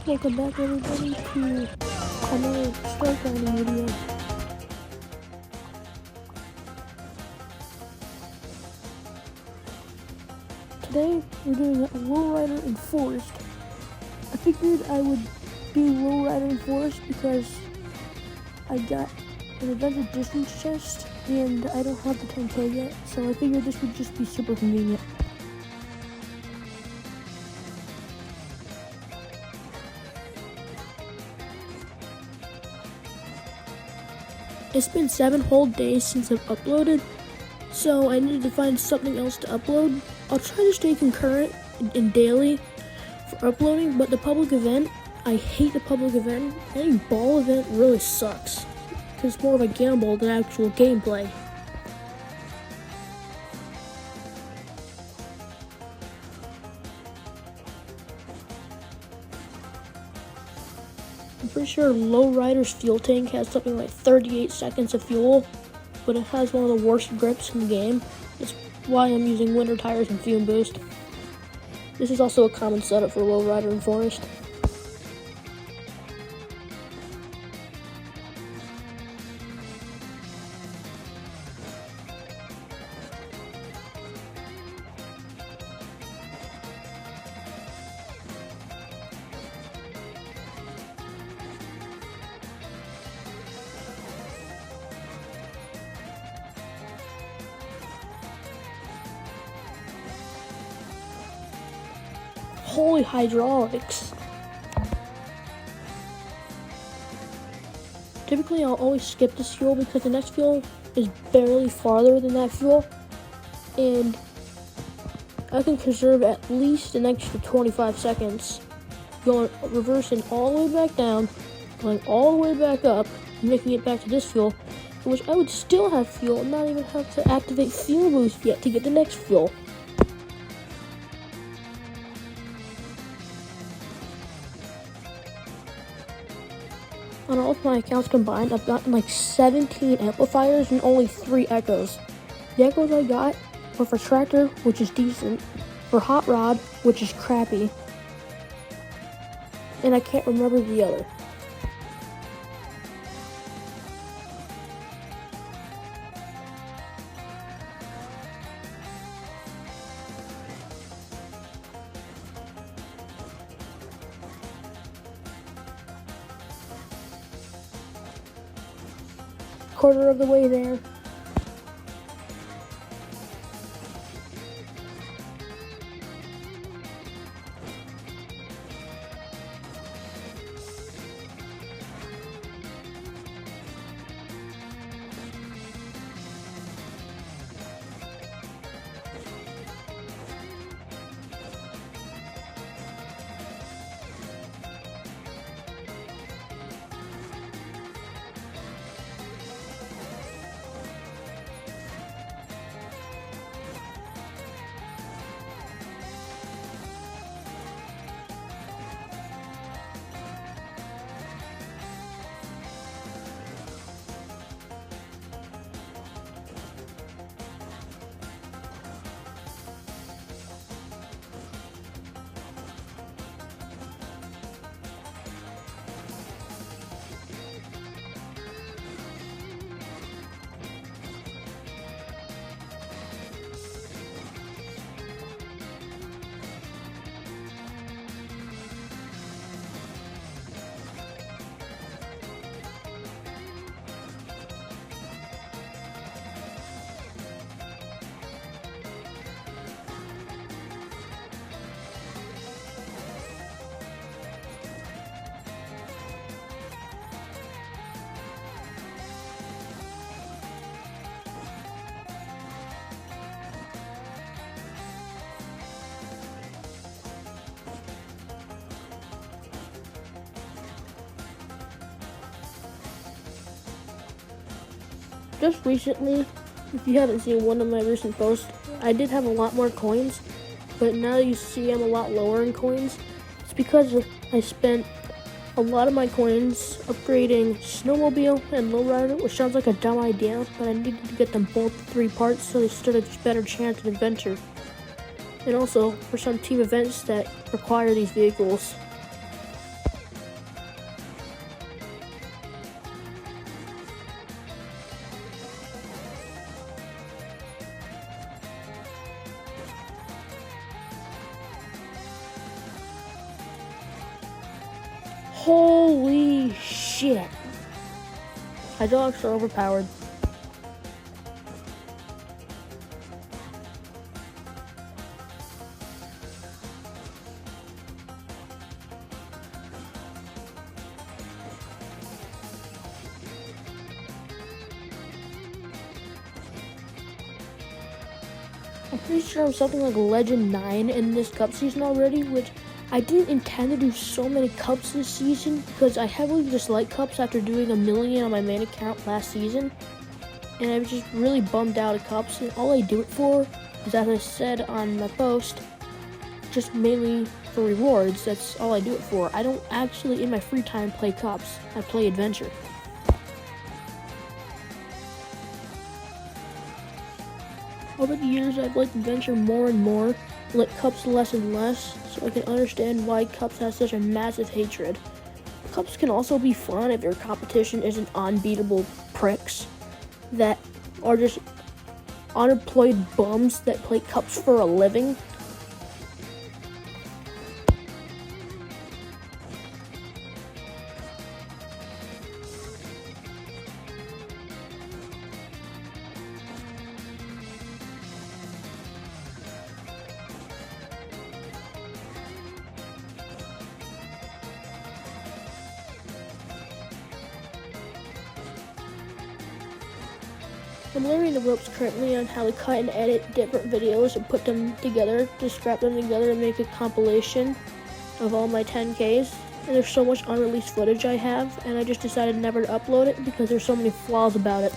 Welcome back everybody to another start riding video. Today we're doing a lowrider in forest. I figured I would do lowrider in forest because I got an adventure distance chest and I don't have the 10K yet, so I figured this would just be super convenient. It's been 7 whole days since I've uploaded, so I needed to find something else to upload. I'll try to stay concurrent and daily for uploading, but the public event, I hate the public event. Any ball event really sucks, because it's more of a gamble than actual gameplay. I'm pretty sure Lowrider's fuel tank has something like 38 seconds of fuel, but it has one of the worst grips in the game. That's why I'm using winter tires and fume boost. This is also a common setup for Lowrider in forest. Holy hydraulics. Typically I'll always skip this fuel because the next fuel is barely farther than that fuel, and I can conserve at least an extra 25 seconds reversing all the way back down, going all the way back up, making it back to this fuel, in which I would still have fuel and not even have to activate fuel boost yet to get the next fuel. On all of my accounts combined, I've gotten like 17 amplifiers and only 3 echoes. The echoes I got were for tractor, which is decent, for hot rod, which is crappy, and I can't remember the other. Quarter of the way there. Just recently, if you haven't seen one of my recent posts, I did have a lot more coins, but now you see I'm a lot lower in coins. It's because I spent a lot of my coins upgrading Snowmobile and Lowrider, which sounds like a dumb idea, but I needed to get them both 3 parts so they stood a better chance at adventure. And also for some team events that require these vehicles. Holy shit. Hydraulics are overpowered. I'm pretty sure I'm something like Legend 9 in this cup season already, which I didn't intend to do so many cups this season because I heavily dislike cups after doing a million on my main account last season. And I was just really bummed out at cups, and all I do it for is, as I said on my post, just mainly for rewards. That's all I do it for. I don't actually in my free time play cups. I play adventure. Over the years, I've liked adventure more and more, like cups less and less, so I can understand why cups has such a massive hatred. Cups can also be fun if your competition isn't unbeatable pricks that are just unemployed bums that play cups for a living. I'm learning the ropes currently on how to cut and edit different videos and put them together, to scrap them together and make a compilation of all my 10Ks. And there's so much unreleased footage I have, and I just decided never to upload it because there's so many flaws about it.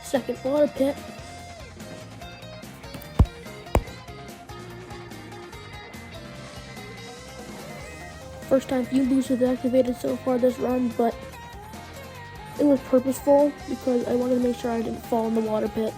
Second water pit. First time fume boost was activated so far this run, but it was purposeful because I wanted to make sure I didn't fall in the water pit.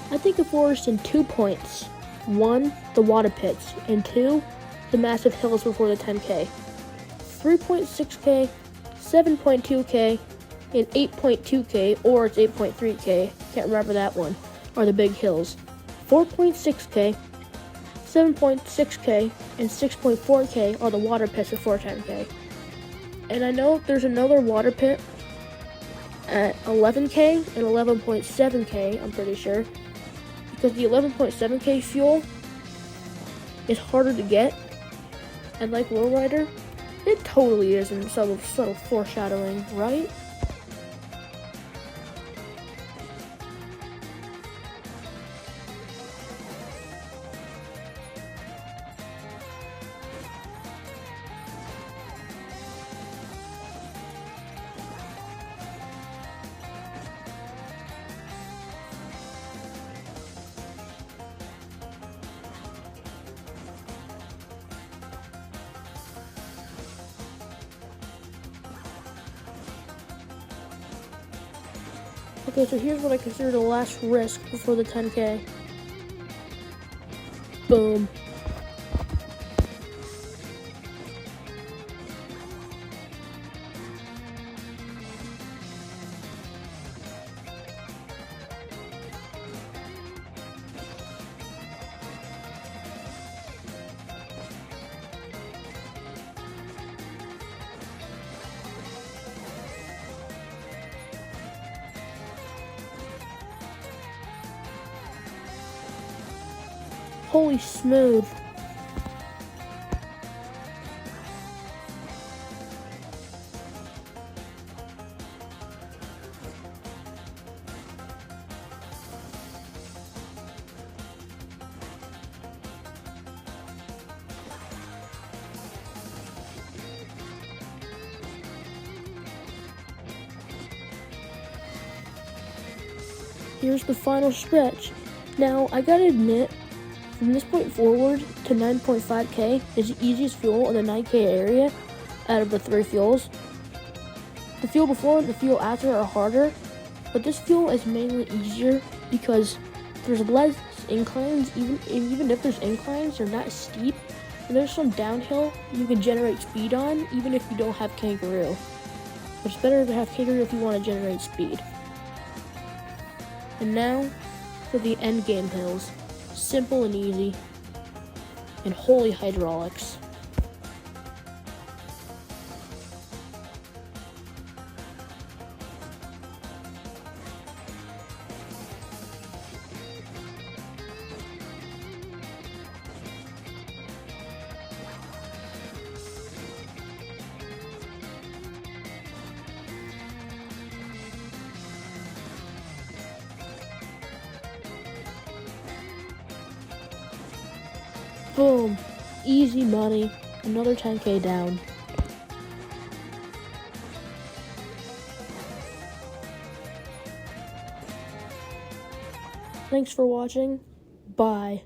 I think of forest in 2 points. 1, the water pits, and 2, the massive hills before the 10K. 3.6K, 7.2K, and 8.2K, or it's 8.3K, can't remember that one, are the big hills. 4.6K, 7.6K, and 6.4K are the water pits before 10K. And I know there's another water pit at 11K and 11.7K, I'm pretty sure. Because the 11.7K fuel is harder to get, and like Lowrider, it totally isn't subtle foreshadowing, right? Okay, so here's what I consider the last risk before the 10K. Boom. Holy smooth. Here's the final stretch. Now, I gotta admit, from this point forward to 9.5K is the easiest fuel in the 9K area out of the 3 fuels. The fuel before and the fuel after are harder, but this fuel is mainly easier because there's less inclines. Even if there's inclines, they're not steep, and there's some downhill you can generate speed on, even if you don't have Kangaroo. But it's better to have Kangaroo if you want to generate speed. And now for the end game hills. Simple and easy, and holy hydraulics. Boom, easy money, another 10K down. Thanks for watching, bye.